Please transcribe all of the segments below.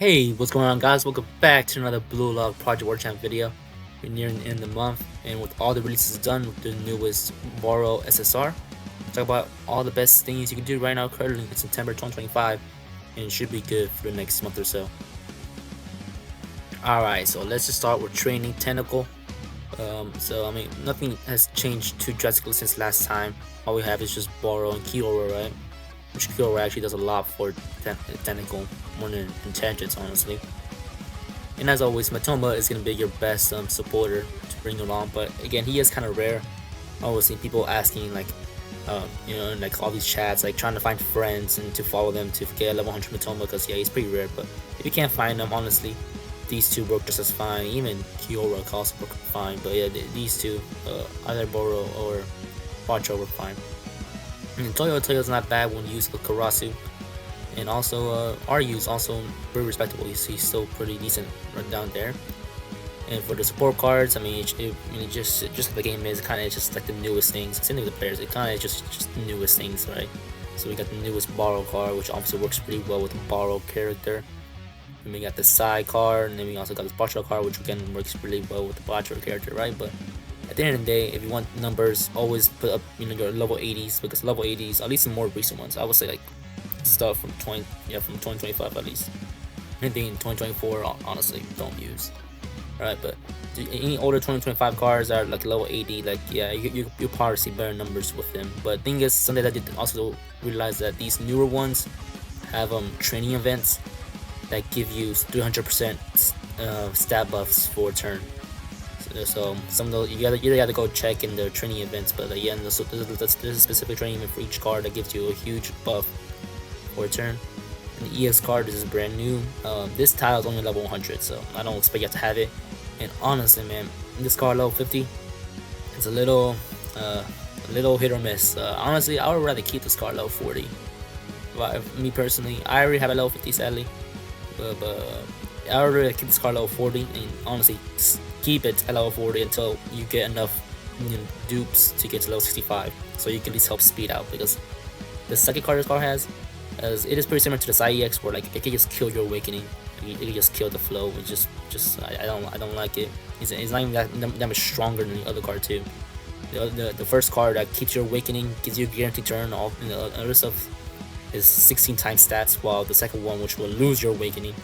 Hey, what's going on, guys? Welcome back to another Blue Love Project War Champ video. We're nearing the end of the month, and with all the releases done with the newest Borrow SSR, talk about all the best things you can do right now currently in September 2025, and it should be good for the next month or so. Alright, so let's just start with training Tentacle. Nothing has changed too drastically since last time. All we have is just Borrow and Kiora, right? Which Kiora actually does a lot for Tentacle, more than Tangents, honestly. And as always, Matoma is going to be your best supporter to bring along, but again, he is kind of rare. I always see people asking, like, like all these chats, like trying to find friends and to follow them to get a level 100 Matoma, because yeah, he's pretty rare. But if you can't find them, honestly, these two work just as fine. Even Kiora can also work fine, but yeah, these two, either Boro or Pacho, work fine. And Toyo's not bad when used with Karasu. And also, RU is also very respectable. He's still pretty decent right down there. And for the support cards, just like the game is, kind of just like the newest things. Same thing with the players, it kind of just the newest things, right? So we got the newest Borrow card, which obviously works pretty well with the Borrow character. And we got the Sai card, and then we also got the Bacho card, which again works really well with the Bacho character, right? But at the end of the day, if you want numbers, always put up your level 80s, because level 80s, at least the more recent ones, I would say like stuff from 2025 at least. Anything in 2024, honestly, don't use. Alright, but any older 2025 cards that are like level 80, like yeah, you'll probably see better numbers with them. But thing is, something that I did also realize that these newer ones have training events that give you 300% stat buffs for a turn. So some of those you either have to go check in the training events, but yeah, there's a specific training event for each card that gives you a huge buff for a turn. And the EX card, this is brand new. This tile is only level 100, so I don't expect you to have it. And honestly, man, this card level 50, it's a little hit or miss. Honestly, I would rather keep this card level 40. But me personally, I already have a level 50, sadly. But I would rather keep this card level 40, and honestly, keep it at level 40 until you get enough dupes to get to level 65, so you can at least help speed out. Because the second card this card has, as it is pretty similar to the Sai EX, where like it can just kill your awakening, it can just kill the flow. It just I don't like it. It's not even that much stronger than the other card too. The first card that keeps your awakening, gives you a guaranteed turn. All the other stuff is 16 times stats, while the second one, which will lose your awakening,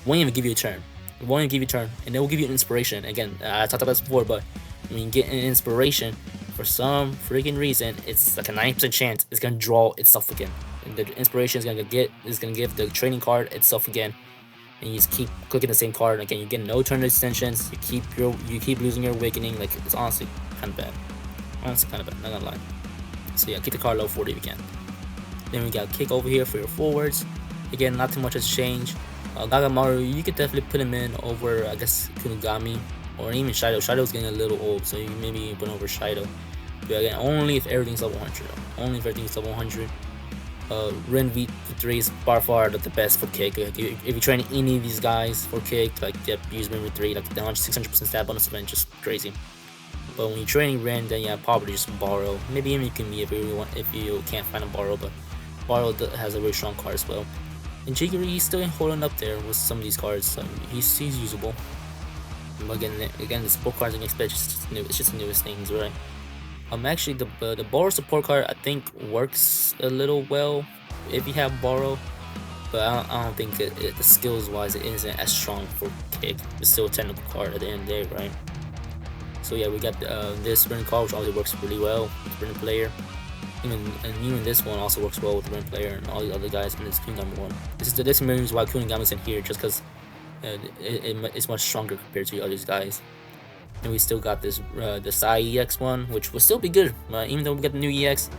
won't even give you a turn. It won't even give you a turn, and it will give you an inspiration. Again, I talked about this before, but when you get an inspiration, for some freaking reason, it's like a 90% chance it's gonna draw itself again. And the inspiration is gonna give the training card itself again, and you just keep clicking the same card. And again, you get no turn extensions. You keep losing your awakening. Like, it's honestly kind of bad. Honestly, kind of bad. Not gonna lie. So yeah, keep the card low 40 if you can. Then we got Kick over here for your forwards. Again, not too much has changed. Gagamaru, you could definitely put him in over, I guess, Kunigami, or even Shido. Shido's getting a little old, so you maybe put over Shido. But again, only if everything's level 100. Only if everything's level 100. Ren V3 is by far the best for Kick. If you're training any of these guys for Kick, like, yep, use Ren V3, like the 600% stat bonus event, just crazy. But when you're training Ren, then yeah, probably just Borrow. Maybe even you can be if you can't find a Borrow, but Borrow has a very strong card as well. And Jigiri, he's still holding up there with some of these cards, so he's usable. But again, the support cards and expect it's just the newest things, right? Actually, the Borrow support card, I think, works a little well if you have Borrow, but I don't think the skills wise it isn't as strong for Kick. It's still a technical card at the end of the day, right? So yeah, we got this Ren card, which always works really well with the Ren player. Even this one also works well with the Ren player and all the other guys in this Kunigami one. This is the reason why Kunigami's in here, just because it's much stronger compared to the other guys. And we still got this the Sai EX one, which will still be good, even though we got the new EX.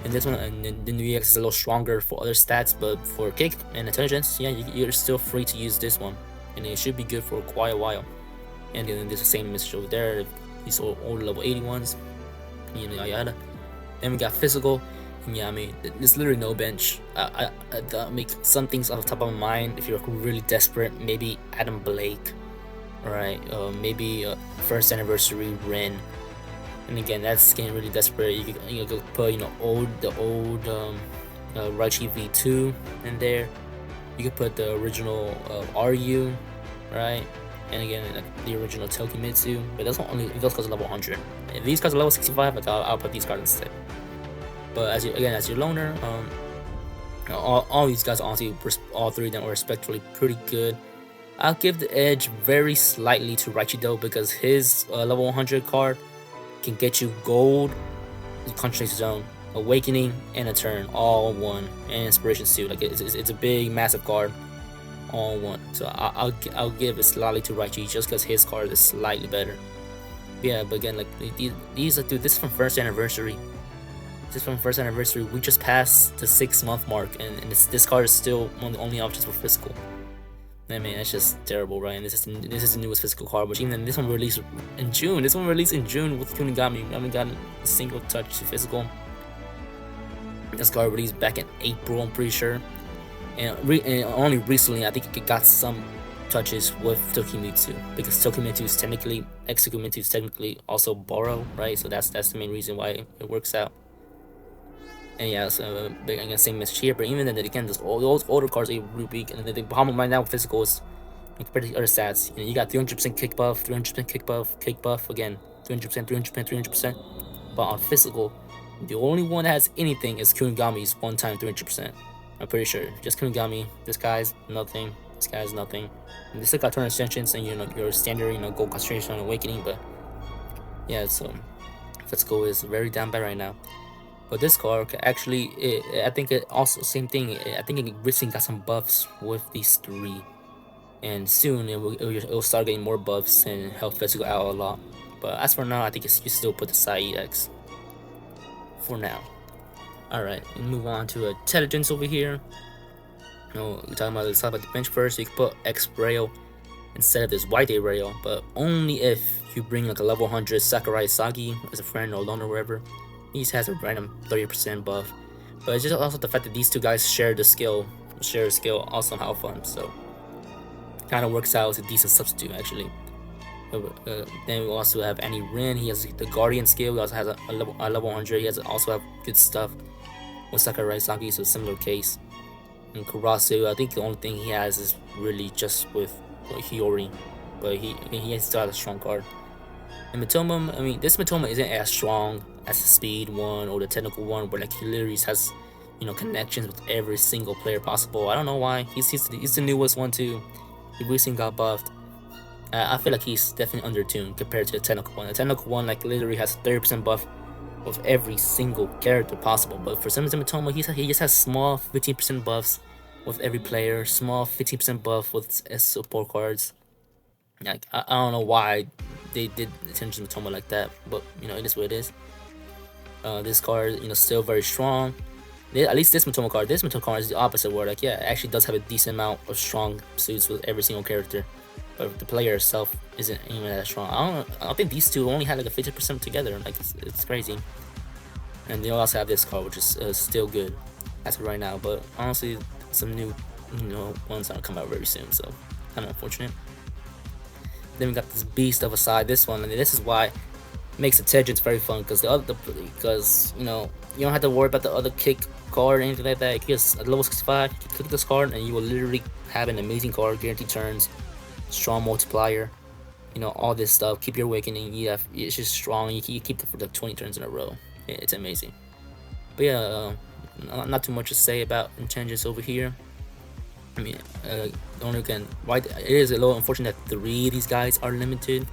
And this one, and the new EX is a little stronger for other stats, but for Kick and Intelligence, yeah, you're still free to use this one, and it should be good for quite a while. And then there's the same message over there, these old level 80 ones, yada. Then we got Physical, and yeah, there's literally no bench. I make some things off the top of my mind. If you're really desperate, maybe Adam Blake, right? Maybe first anniversary Ren. And again, that's getting really desperate. You could put the old Raichi V2 in there. You could put the original RU, right? And again, like the original Tokimitsu, but those cards are level 100. If these cards are level 65, like I'll put these cards instead. But as your loner, all these guys honestly, all three of them are respectively pretty good. I'll give the edge very slightly to Raichi though, because his level 100 card can get you gold, concentration zone, awakening, and a turn all in one, and inspiration suit. Like it's a big massive card all in one. So I'll give it slightly to Raichi just because his card is slightly better. Yeah, but again, like these dude, this is from first anniversary. We just passed the 6-month mark, and this card is still one of the only options for physical. I mean, that's just terrible, right? And this is the newest physical card, which even this one released in June. This one released in June with Kunigami. I haven't gotten a single touch to physical. This card released back in April, I'm pretty sure, and only recently I think it got some touches with Tokimitsu, because Tokimitsu is technically also borrow, right? So that's the main reason why it works out. And yeah, so again, same message here. But even then, again, those older cards are really weak. And the problem right now with physical is compared to other stats. You got 300% kick buff, 300% kick buff again, 300%, 300%. But on physical, the only one that has anything is Kunigami's one-time 300%. I'm pretty sure. Just Kunigami. This guy's nothing. This guy's nothing. And this got turn extensions and your standard gold concentration and awakening. But yeah, so physical is very down bad right now. But this card actually, I think it also same thing. I think it recently got some buffs with these three, and soon it will start getting more buffs and help physical out a lot. But as for now, I think you still put the Sai EX for now. All right, and move on to intelligence over here. Let's talk about the bench first. So you can put X Rail instead of this White Day Rail, but only if you bring like a level 100 Sakurai Sagi as a friend or loner or whatever. These has a random 30% buff, but it's just also the fact that these two guys share a skill also somehow fun, so kind of works out as a decent substitute actually. Then we also have Annie Rin. He has the Guardian skill. He also has a level 100. He has also have good stuff with Sakurai Sagi, so similar case. And Kurasu, I think the only thing he has is really just with Hiyori, but he still has a strong card. And Matoma, I mean, this Matoma isn't as strong as the speed one or the technical one, where like he literally has, connections with every single player possible. I don't know why. He's the newest one too. He recently got buffed. I feel like he's definitely undertuned compared to the technical one. The technical one like literally has 30% buff with every single character possible. But for some reason, Matoma, he just has small 15% buffs with every player, small 15% buff with support cards. Like I don't know why they did attention to Matoma like that, but it is what it is. This card, still very strong. At least this Matoma card is the opposite, where like, yeah, it actually does have a decent amount of strong suits with every single character, but the player itself isn't even that strong. I don't think these two only had like a 50% together. Like it's crazy. And they also have this card, which is still good as of right now, but honestly, some new ones that'll come out very soon, so kind of unfortunate. Then we got this beast of a side. This one, and this is why it makes intelligence very fun, because you don't have to worry about the other kick card or anything like that. Because at level 65, you can click this card and you will literally have an amazing card, guaranteed turns, strong multiplier, all this stuff. Keep your awakening. It's just strong. You keep it for like 20 turns in a row. It's amazing. But yeah, not too much to say about intelligence over here. I mean, only again, it is a little unfortunate that 3 of these guys are limited.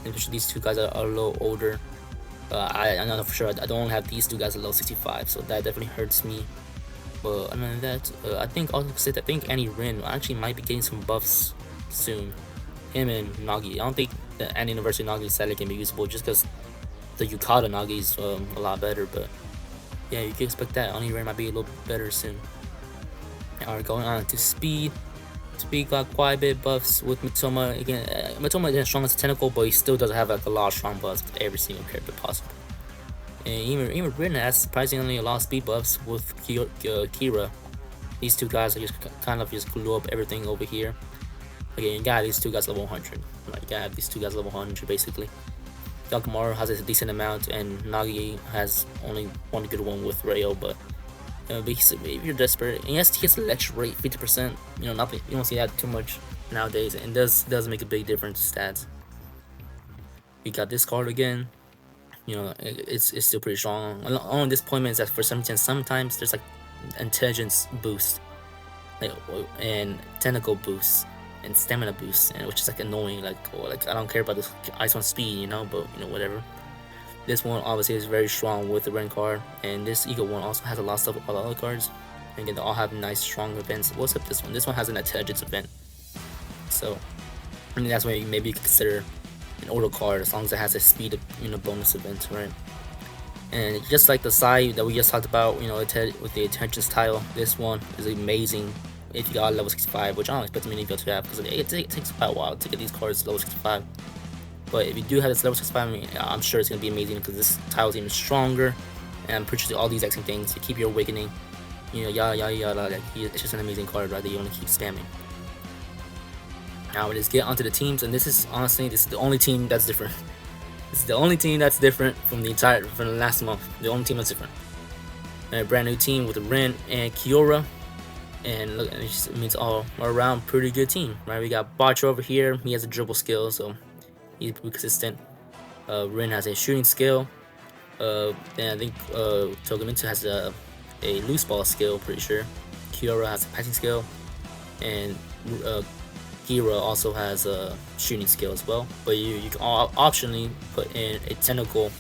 Especially these 2 guys are a little older. I know for sure I don't have these 2 guys at level 65, so that definitely hurts me. But other than that, I think Annie Rin actually might be getting some buffs soon. Him and Nagi. I don't think the anniversary Nagi sadly can be usable, just because the Yukata Nagi is a lot better. But yeah, you can expect that Annie Rin might be a little better soon. Alright, going on to speed. Speed got quite a bit buffs with Matoma. Again, Matoma isn't strong as a technical, but he still does have like a lot of strong buffs with every single character possible. And even Rin has surprisingly a lot of speed buffs with Kira. These 2 guys are just kind of just glue up everything over here. Again, you got these 2 guys level 100. Like, you got these 2 guys level 100 basically. Yakumaru has a decent amount, and Nagi has only one good one with Rayo, but Basically, if you're desperate, and yes, he has lecture rate 50%. Nothing. You don't see that too much nowadays, and does make a big difference to stats. We got this card again. It's still pretty strong. Only disappointment is that for some reason sometimes there's like intelligence boost, like and technical boost and stamina boost, and which is like annoying. Like I don't care about this ice on speed, but whatever. This one obviously is very strong with the Ren card, and this Eagle one also has a lot of stuff with all the other cards. And again, they all have nice strong events. What's up this one? This one has an intelligence event, so I mean that's why maybe you could consider an auto card as long as it has a speed bonus event, right? And just like the side that we just talked about, with the attention style, this one is amazing if you got level 65, which I don't expect many people to have because it takes quite a while to get these cards level 65. But if you do have this level 65, I'm sure it's gonna be amazing because this tile is even stronger, and I'm pretty sure all these exact things to keep your awakening, yada yada yada. Like it's just an amazing card, right? That you want to keep spamming. Now let's get onto the teams, and this is the only team that's different. This is the only team that's different from the last month. The only team that's different. And a brand new team with Ren and Kiora, and look, it just means all around pretty good team, right? We got Botcher over here. He has a dribble skill, so he's pretty consistent. Ren has a shooting skill. Then I think Togemintu has a loose ball skill, pretty sure. Kiora has a passing skill, and Hero also has a shooting skill as well, but you can optionally put in a tentacle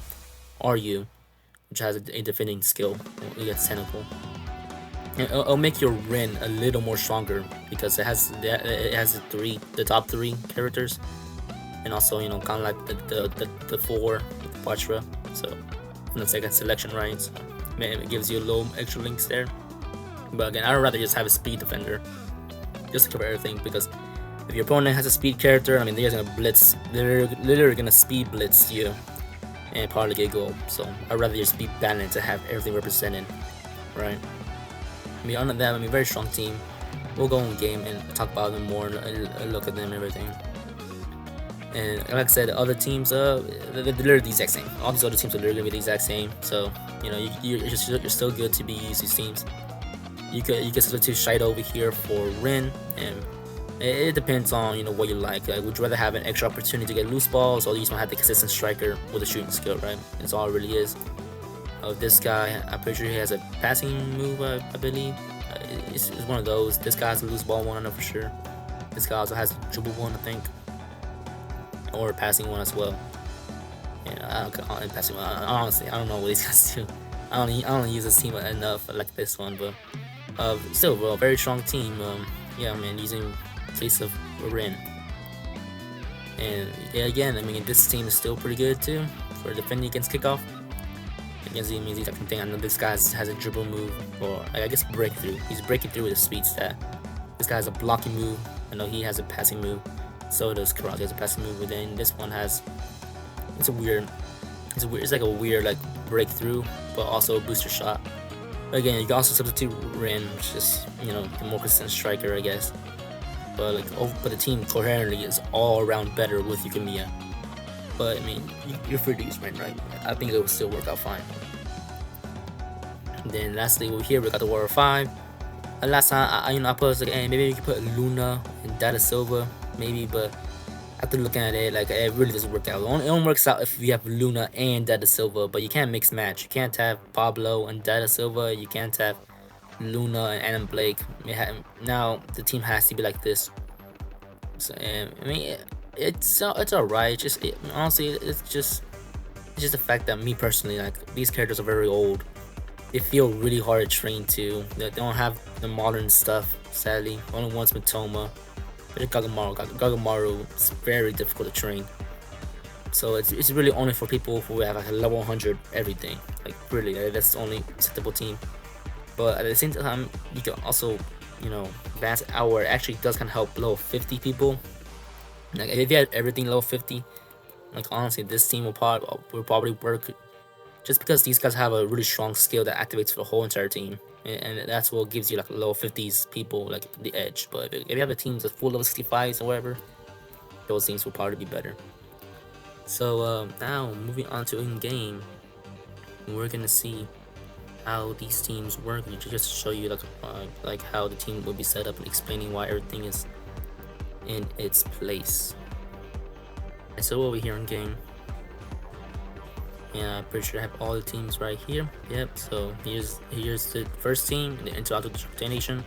RU, which has a defending skill. You get tentacle, and it'll make your Ren a little more stronger because it has the top 3 characters, and also kind of like the 4 Patra. So from the second selection, right? So it gives you a little extra links there. But again, I'd rather just have a speed defender just to cover everything, because if your opponent has a speed character, I mean, they're gonna blitz. They're literally gonna speed blitz you and probably get gold. So I'd rather just be balanced to have everything represented, right? I mean, other than that, very strong team. We'll go in game and talk about them more and look at them and everything. And like I said, the other teams, they're literally the exact same. All these other teams are literally gonna be the exact same. So you're still good to be using these teams. You can substitute Shide over here for Ren, and it depends on what you like. Would you rather have an extra opportunity to get loose balls, or you just want to have the consistent striker with a shooting skill, right? That's all it really is. This guy, I'm pretty sure he has a passing move, I believe. It's one of those. This guy has a loose ball one, I know for sure. This guy also has a dribble one, I think, or a passing one as well. Passing one. Honestly, I don't know what these guys do. I don't use this team enough like this one, but still, a very strong team. Yeah, man, using place of Ren. And yeah, again, this team is still pretty good too for defending against kickoff. Against the easy type of thing. I know this guy has a dribble move, or I guess breakthrough. He's breaking through with a speed stat. This guy has a blocking move. I know he has a passing move. So does Karate has a passing move. But then this one has it's like a weird like breakthrough, but also a booster shot. But again, you can also substitute Ren, which is the more consistent striker, I guess. But but the team coherently is all around better with Yukimiya. But you're free to use Ren, right? I think it will still work out fine. And then lastly, over here we got the Warrior 5. Last time I put like, hey, maybe you could put Luna and Data Silva, maybe, but after looking at it, it really doesn't work out. It only works out if you have Luna and Data Silva, but you can't mix match. You can't have Pablo and Data Silva. You can't have Luna and Adam Blake. Now the team has to be like this. So it's alright. Honestly, it's just the fact that me personally, these characters are very old. They feel really hard to train too. They don't have the modern stuff, sadly. Only one's Matoma. But Gagamaru is very difficult to train. So it's really only for people who have a level 100 everything. Really, that's the only acceptable team. But at the same time, you can also, advanced hour actually does kind of help level 50 people. If you had everything level 50, honestly, this team will probably work. Just because these guys have a really strong skill that activates for the whole entire team, and that's what gives you level 50s people the edge. But if you have a team that's full level 65s or whatever, those teams will probably be better. So now moving on to in game, we're gonna see how these teams work, and just to show you like how the team will be set up and explaining why everything is in its place. And so over here in game, yeah, I'm pretty sure I have all the teams right here. Yep. So here's the first team, the Interactive Determination.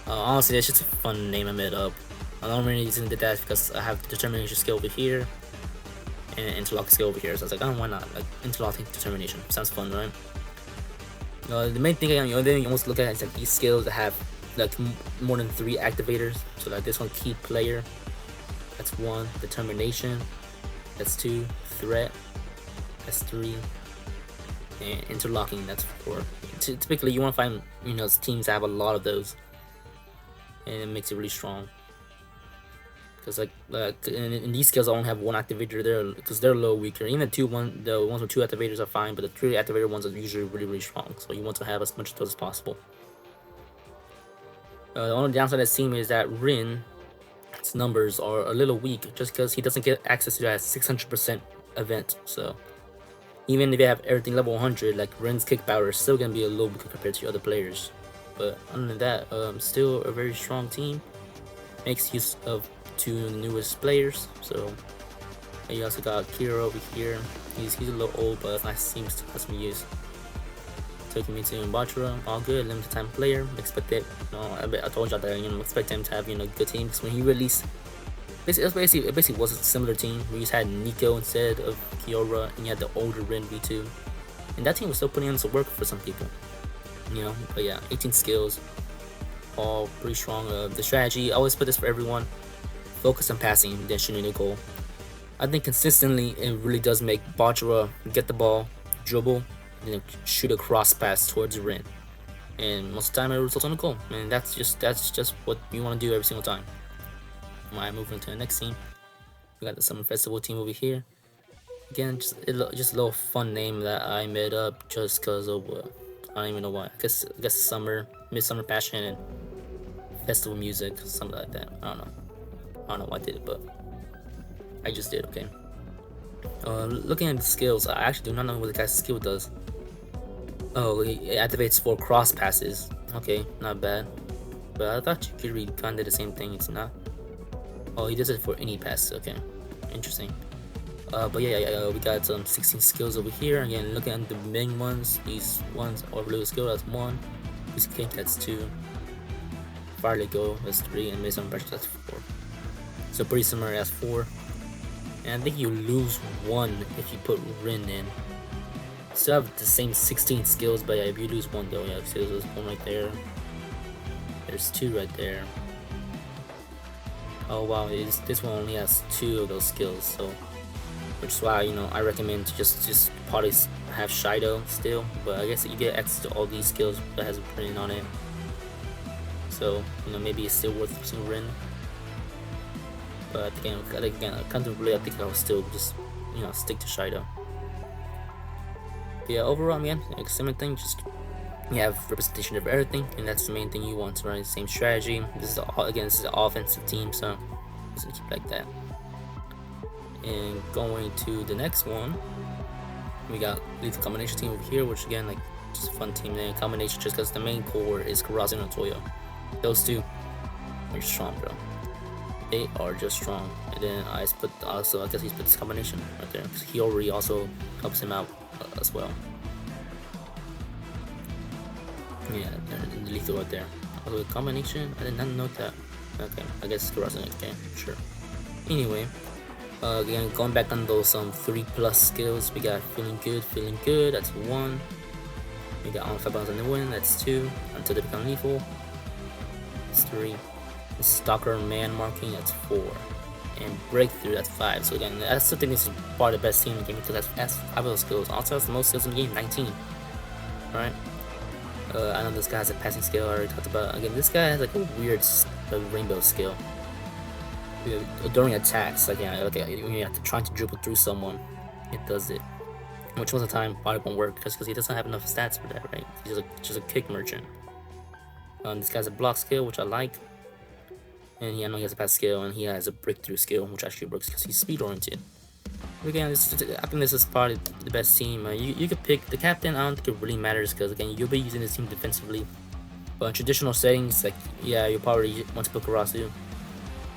Honestly, that's just a fun name I made up. I don't really reason did that because I have the determination skill over here and interlock skill over here. So I was like, oh, why not? Like interlocking determination sounds fun, right? The main thing you almost look at is like these skills that have like more than 3 activators. So like this one, key player, that's 1. Determination, that's 2. Threat, that's 3. And interlocking, that's 4. Typically, you want to find teams that have a lot of those, and it makes it really strong. Because like in these skills, I only have 1 activator there because they're a little weaker. Even the ones with 2 activators are fine, but the 3 activator ones are usually really strong. So you want to have as much of those as possible. The only downside of this team is that Rin's numbers are a little weak, just because he doesn't get access to that 600% event. So even if you have everything level 100, like Rin's kick power is still gonna be a little weaker compared to other players. But other than that, still a very strong team. Makes use of 2 newest players. So you also got Kira over here. He's a little old, but nice seems to have some use. Taking me to Bachara, all good, limited time player. Expected, I told y'all that expect him to have good teams. When he released, it basically was a similar team. We just had Nico instead of Kiora, and you had the older Rin V2, and that team was still putting in some work for some people. But yeah, 18 skills, all pretty strong. The strategy, I always put this for everyone: focus on passing, then shooting the goal. I think consistently, it really does make Bachara get the ball, dribble, and then shoot a cross pass towards the rim, and most of the time it results on a goal. And that's just what you want to do every single time. Alright, moving to the next team. We got the Summer Festival team over here. Again, just a little fun name that I made up just because of I don't even know why. I guess summer, midsummer passion, and festival music, something like that. I don't know why I did it, but I just did. Okay. Looking at the skills, I actually do not know what the guy's skill does. Oh, it activates 4 cross passes. Okay, not bad. But I thought Yukiri kind of did the same thing. It's not. Oh, he does it for any pass. Okay, interesting. But yeah, we got some 16 skills over here. Again, looking at the main ones, these ones overload skill, that's 1. This kick, that's 2. Fire let go, that's 3, and midsummer pressure, that's 4. So pretty similar, that's 4. And I think you lose 1 if you put Rin in. Still have the same 16 skills, but yeah, if you lose 1 though, yeah, so there's 1 right there. There's 2 right there. Oh wow, this one only has 2 of those skills, so which is why I recommend to just probably have Shido still, but I guess you get access to all these skills that has Rin on it. So maybe it's still worth using Rin. But again, I think I'll still just stick to Shido. But yeah, overall, man, similar thing. Just you have representation of everything, and that's the main thing you want, right? Same strategy. This is an offensive team, so just keep like that. And going to the next one, we got Lethal Combination team over here, which again, just a fun team name. Combination, just because the main core is Karasu and Toyo. Those 2 are strong, bro. They are just strong. And then I guess he's put this combination right there, because Hiyori also helps him out as well. Yeah, the lethal right there. Also, combination, I did not note that. Okay, I guess Karasu. Okay, sure. Anyway, again, going back on those 3+ skills, we got feeling good, that's 1. We got on 5 bounds on the win, that's 2. Until they become lethal, that's 3. Stalker man marking, that's 4. And breakthrough, that's 5. So again, that's something this is probably the best team in the game, because that's 5 of those skills. Also has the most skills in the game, 19. Alright. I know this guy has a passing skill I already talked about. Again, this guy has a weird rainbow skill. During attacks, when you have to try to dribble through someone, it does it. Which most of the time probably won't work because he doesn't have enough stats for that, right? He's just a kick merchant. This guy's a block skill, which I like. And I know he has a pass skill, and he has a breakthrough skill, which actually works because he's speed oriented. Again, I think this is probably the best team. You could pick the captain. I don't think it really matters because again, you'll be using this team defensively. But in traditional settings, like yeah, you probably want to put Karasu.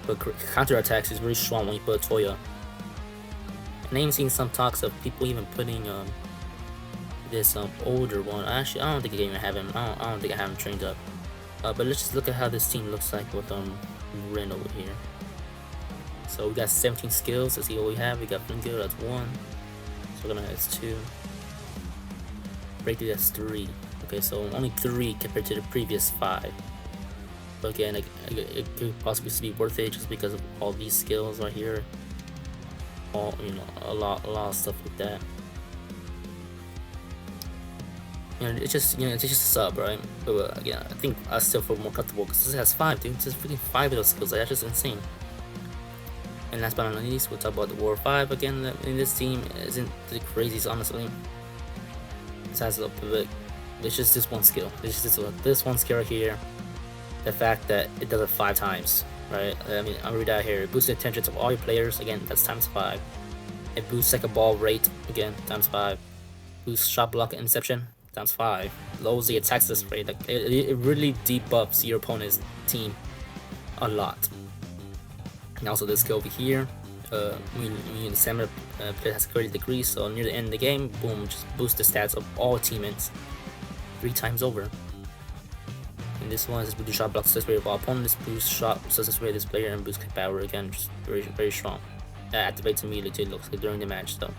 But counter attacks is really strong when you put Toya. And I'm seeing some talks of people even putting this older one. Actually, I don't think I even have him. I don't think I have him trained up. But let's just look at how this team looks like with Ren over here. So we got 17 skills. Let's see what we have. We got Finger, that's 1. So that's 2. Breakthrough, that's 3. Okay, so only 3 compared to the previous 5. But again, it could possibly be worth it just because of all these skills right here. All a lot of stuff like that. It's just it's just a sub, right? But again, I think I still feel more comfortable because this has 5, dude. Just freaking 5 of those skills. Like, that's just insane. And last but not least, we'll talk about the War 5 again. In this team isn't the craziest, honestly. Besides a bit, it's just this one skill. It's just this one skill right here. The fact that it does it 5 times, right? I mean, I'll read out here. It boosts the intentions of all your players. Again, that's times 5. It boosts second ball rate. Again, times 5. Boosts shot block and interception. Times 5. Lowers the attack assist rate. Like it really debuffs your opponent's team a lot. And also this skill over here, when the stamina player has 30 degrees, so near the end of the game, boom, just boost the stats of all teammates 3 times over. And this one is boost shot block success rate of all opponents, boost shot success rate of this player, and boost kick power again, just very strong. That activates immediately, it looks like during the match, so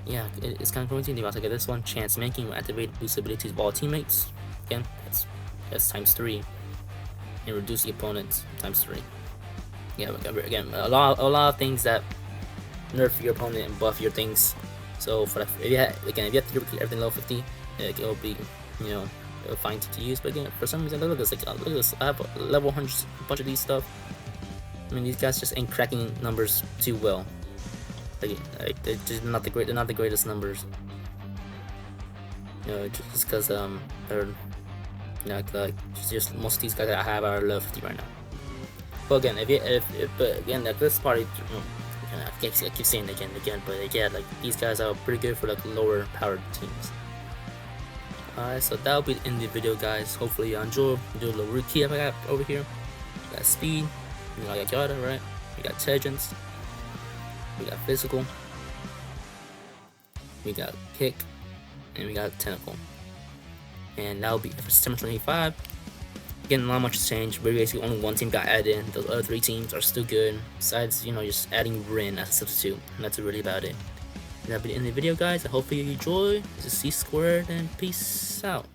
yeah, it's kind of crazy. Okay, this one, chance making, will activate boost abilities of all teammates. Again, that's times 3, and reduce the opponents times 3. Yeah, again, a lot of things that nerf your opponent and buff your things. So for that, if you have to keep everything level 50, it'll be fine to use. But again, for some reason, look at this. Look at this. I have a level 100, a bunch of these stuff. I mean, these guys just ain't cracking numbers too well. Like they're just not the They're not the greatest numbers. Just because they're like just most of these guys that I have are level 50 right now. But again, like this party, I keep saying it again, but again, like these guys are pretty good for like lower powered teams. Alright, so that'll be the end of the video, guys. Hopefully you enjoyed. Do a little recap I got over here. We got speed, we got Yada, right? We got intelligence, we got physical, we got kick, and we got tentacle. And that'll be it for September 25. Again, not much has changed. Basically, only one team got added in. Those other 3 teams are still good. Besides, just adding Rin as a substitute. And that's really about it. And that'll be the end of the video, guys. I hope you enjoy. This is C Squared, and peace out.